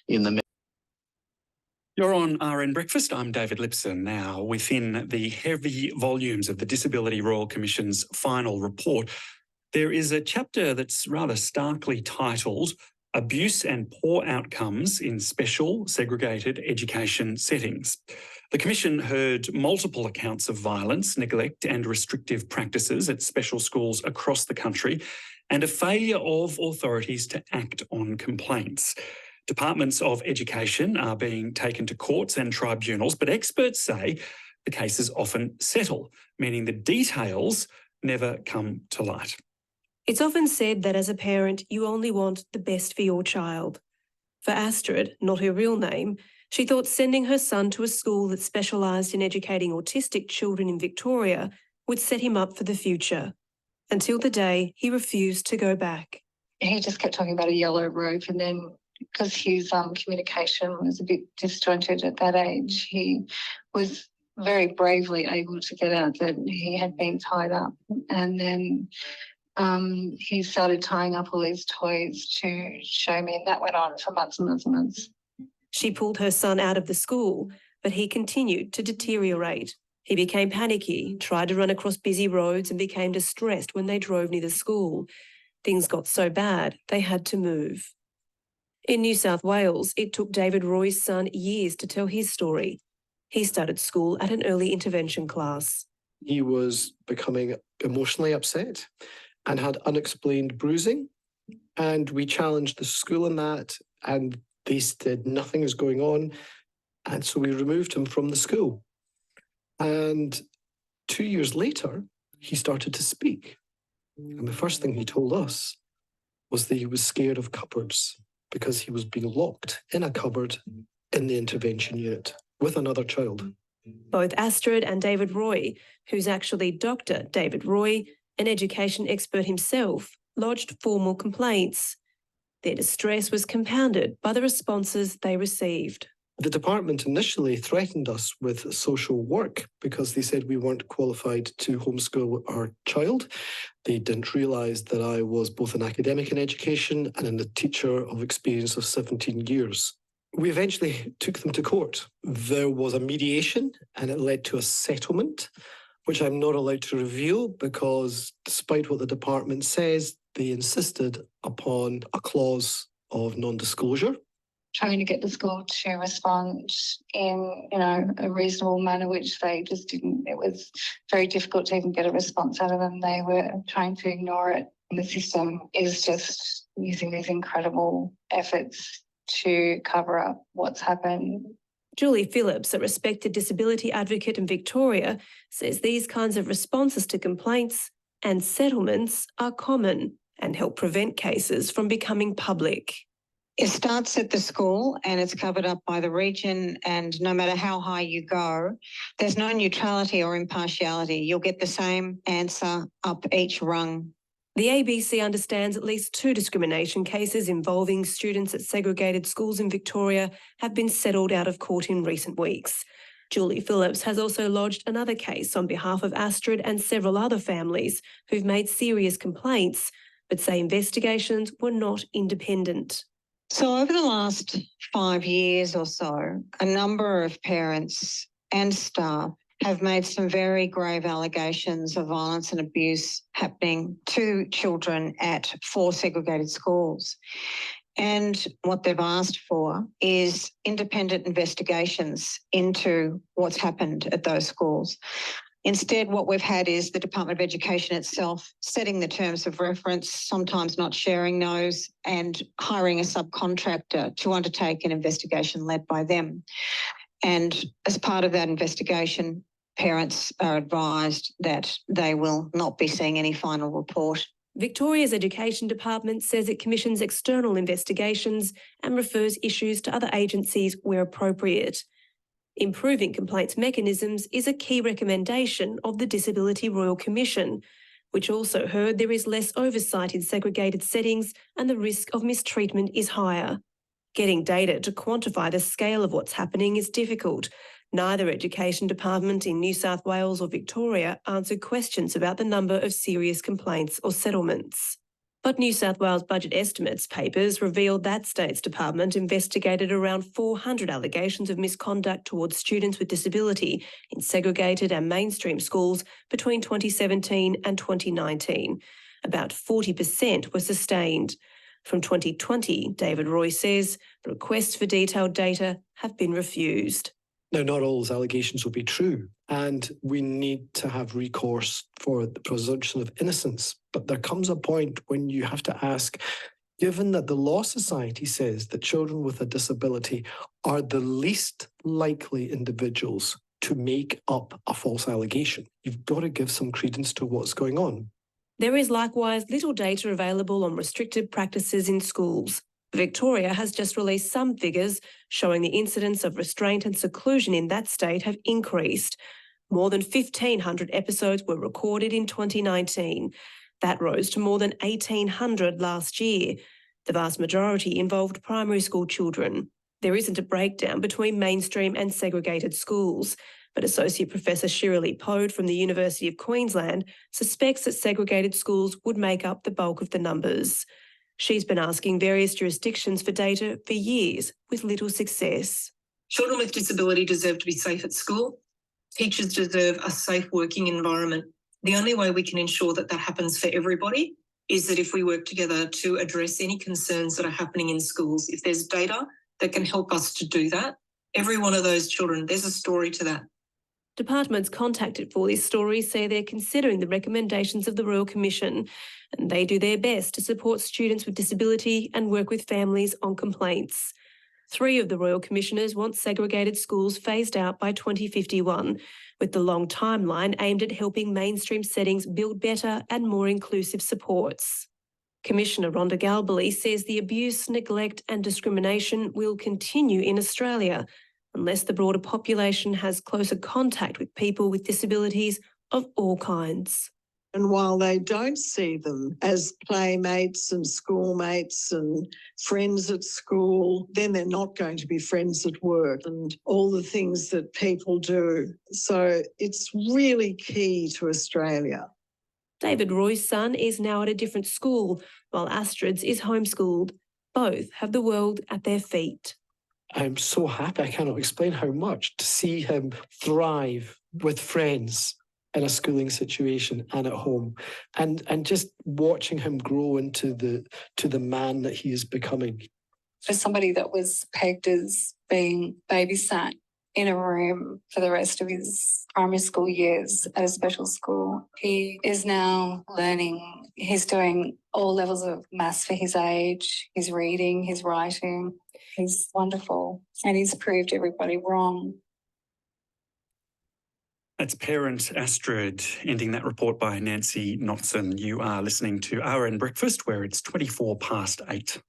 in the. You're on RN Breakfast. I'm David Lipson. Now, within the heavy volumes of the Disability Royal Commission's final report, there is a chapter that's rather starkly titled Abuse and Poor Outcomes in Special Segregated Education Settings. The Commission heard multiple accounts of violence, neglect and restrictive practices at special schools across the country and a failure of authorities to act on complaints. Departments of Education are being taken to courts and tribunals, but experts say the cases often settle, meaning the details never come to light. It's often said that as a parent, you only want the best for your child. For Astrid, not her real name, she thought sending her son to a school that specialised in educating autistic children in Victoria would set him up for the future, until the day he refused to go back. He just kept talking about a yellow rope, and then because his communication was a bit disjointed at that age, he was very bravely able to get out that he had been tied up. And then he started tying up all these toys to show me, and that went on for months and months and months. She pulled her son out of the school, but he continued to deteriorate. He became panicky, tried to run across busy roads and became distressed when they drove near the school. Things got so bad, they had to move. In New South Wales, it took David Roy's son years to tell his story. He started school at an early intervention class. He was becoming emotionally upset and had unexplained bruising. And we challenged the school on that, and they said nothing is going on. And so we removed him from the school. And 2 years later, he started to speak. And the first thing he told us was that he was scared of cupboards because he was being locked in a cupboard in the intervention unit with another child. Both Astrid and David Roy, who's actually Dr. David Roy, an education expert himself, lodged formal complaints. Their distress was compounded by the responses they received. The department initially threatened us with social work because they said we weren't qualified to homeschool our child. They didn't realise that I was both an academic in education and a teacher of experience of 17 years. We eventually took them to court. There was a mediation and it led to a settlement, which I'm not allowed to reveal because despite what the department says, they insisted upon a clause of non-disclosure. Trying to get the school to respond in, a reasonable manner, which they just didn't. It was very difficult to even get a response out of them. They were trying to ignore it. And the system is just using these incredible efforts to cover up what's happened. Julie Phillips, a respected disability advocate in Victoria, says these kinds of responses to complaints and settlements are common and help prevent cases from becoming public. It starts at the school and it's covered up by the region, and no matter how high you go, there's no neutrality or impartiality. You'll get the same answer up each rung. The ABC understands at least 2 discrimination cases involving students at segregated schools in Victoria have been settled out of court in recent weeks. Julie Phillips has also lodged another case on behalf of Astrid and several other families who've made serious complaints, but say investigations were not independent. So over the last 5 years or so, a number of parents and staff have made some very grave allegations of violence and abuse happening to children at 4 segregated schools. And what they've asked for is independent investigations into what's happened at those schools. Instead, what we've had is the Department of Education itself setting the terms of reference, sometimes not sharing those, and hiring a subcontractor to undertake an investigation led by them. And as part of that investigation, parents are advised that they will not be seeing any final report. Victoria's Education Department says it commissions external investigations and refers issues to other agencies where appropriate. Improving complaints mechanisms is a key recommendation of the Disability Royal Commission, which also heard there is less oversight in segregated settings and the risk of mistreatment is higher. Getting data to quantify the scale of what's happening is difficult. Neither education department in New South Wales or Victoria answered questions about the number of serious complaints or settlements. But New South Wales budget estimates papers revealed that state's department investigated around 400 allegations of misconduct towards students with disability in segregated and mainstream schools between 2017 and 2019. About 40% were sustained. From 2020, David Roy says requests for detailed data have been refused. Now, not all those allegations will be true, and we need to have recourse for the presumption of innocence. But there comes a point when you have to ask, given that the Law Society says that children with a disability are the least likely individuals to make up a false allegation, you've got to give some credence to what's going on. There is likewise little data available on restricted practices in schools. Victoria has just released some figures showing the incidence of restraint and seclusion in that state have increased. More than 1,500 episodes were recorded in 2019. That rose to more than 1,800 last year. The vast majority involved primary school children. There isn't a breakdown between mainstream and segregated schools, but Associate Professor Shirley Pode from the University of Queensland suspects that segregated schools would make up the bulk of the numbers. She's been asking various jurisdictions for data for years with little success. Children with disability deserve to be safe at school. Teachers deserve a safe working environment. The only way we can ensure that that happens for everybody is that if we work together to address any concerns that are happening in schools, if there's data that can help us to do that, every one of those children, there's a story to that. Departments contacted for this story say they're considering the recommendations of the Royal Commission, and they do their best to support students with disability and work with families on complaints. 3 of the Royal Commissioners want segregated schools phased out by 2051, with the long timeline aimed at helping mainstream settings build better and more inclusive supports. Commissioner Rhonda Galbally says the abuse, neglect and discrimination will continue in Australia unless the broader population has closer contact with people with disabilities of all kinds. And while they don't see them as playmates and schoolmates and friends at school, then they're not going to be friends at work and all the things that people do. So it's really key to Australia. David Roy's son is now at a different school, while Astrid's is homeschooled. Both have the world at their feet. I'm so happy, I cannot explain how much, to see him thrive with friends in a schooling situation and at home, and just watching him grow into the man that he is becoming. For somebody that was pegged as being babysat in a room for the rest of his primary school years at a special school, he is now learning. He's doing all levels of maths for his age, his reading, his writing. He's wonderful, and he's proved everybody wrong. That's parent Astrid, ending that report by Nancy Notzen. You are listening to RN Breakfast, where it's 24 past 8.